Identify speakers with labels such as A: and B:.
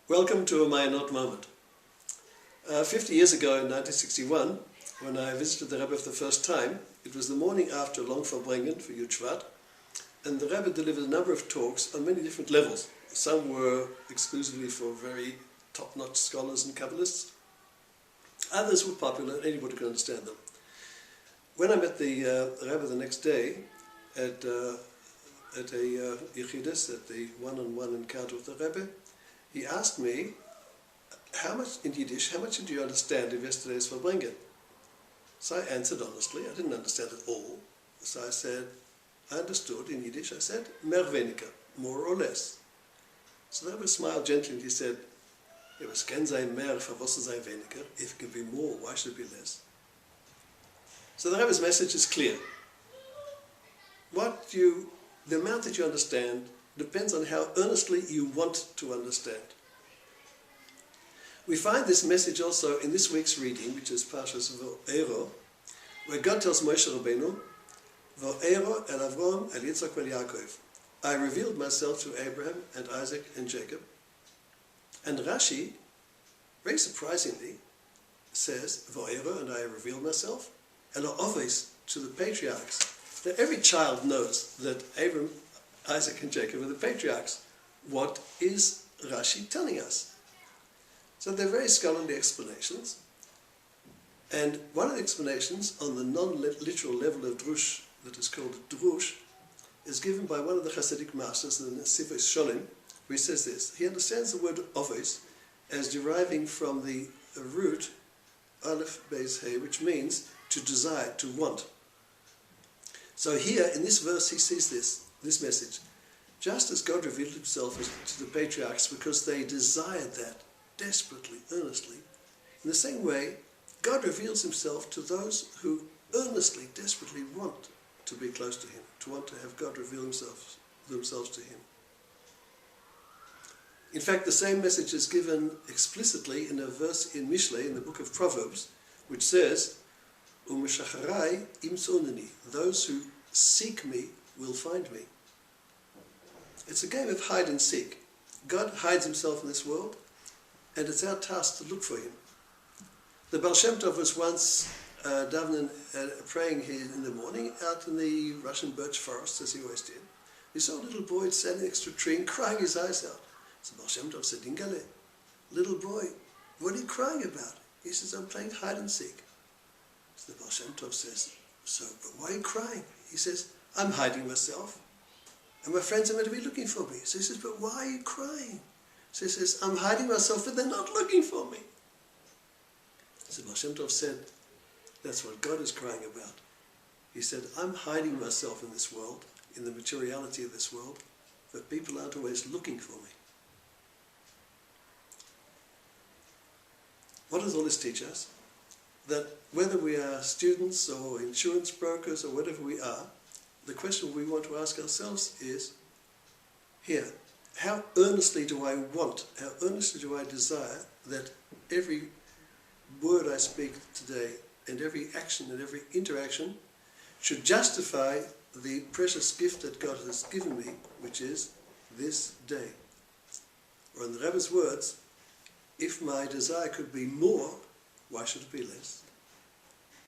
A: Welcome to a Mayanot moment. 50 years ago in 1961, when I visited the Rebbe for the first time, it was the morning after Long Verbringen for Yud Shvat, and the Rebbe delivered a number of talks on many different levels. Some were exclusively for very top-notch scholars and Kabbalists. Others were popular, and anybody could understand them. When I met the Rebbe the next day at a Yechidus, at the one-on-one encounter with the Rebbe, he asked me, in Yiddish, how much did you understand of yesterday's Verbringen? So I answered honestly, I didn't understand it all. So I said, I understood in Yiddish, I said, mehr weniger, more or less. So the Rebbe smiled gently and he said, es kann sein mehr, für was sei weniger? If it can be more, why should it be less? So the Rebbe's message is clear. The amount that you understand depends on how earnestly you want to understand. We find this message also in this week's reading, which is Parshat V'Eiro, where God tells Moshe Rabbeinu, V'Eiro el Avram el Yitzchak el Yaakov. I revealed myself to Abraham and Isaac and Jacob. And Rashi, very surprisingly, says, V'Eiro, and I revealed myself, el Oves, to the patriarchs. Now every child knows that Abraham, Isaac and Jacob are the patriarchs. What is Rashi telling us? So they're very scholarly explanations. And one of the explanations on the non-literal level of drush, that is called drush, is given by one of the Hasidic masters in the Sifos Sholim, where he says this. He understands the word oves as deriving from the root aleph beis hey, which means to desire, to want. So here, in this verse, he sees this message. Just as God revealed himself to the patriarchs because they desired that desperately, earnestly, in the same way, God reveals himself to those who earnestly, desperately want to be close to him, to want to have God reveal themselves to him. In fact, the same message is given explicitly in a verse in Mishlei, in the book of Proverbs, which says, Umeshacharai imtzoneni, those who seek me will find me. It's a game of hide and seek. God hides himself in this world, and it's our task to look for him. The Baal Shem Tov was once davening, praying here in the morning out in the Russian birch forest, as he always did. He saw a little boy standing next to a tree and crying his eyes out. So Baal Shem Tov said, Ingale, little boy, what are you crying about? He says, I'm playing hide and seek. So the Baal Shem Tov says, but why are you crying? He says, I'm hiding myself, and my friends are meant to be looking for me. So he says, but why are you crying? So he says, I'm hiding myself, but they're not looking for me. So Baal Shem Tov said, that's what God is crying about. He said, I'm hiding myself in this world, in the materiality of this world, but people aren't always looking for me. What does all this teach us? That whether we are students or insurance brokers or whatever we are, the question we want to ask ourselves is, here, how earnestly do I want, how earnestly do I desire that every word I speak today and every action and every interaction should justify the precious gift that God has given me, which is this day. Or in the Rebbe's words, if my desire could be more, why should it be less?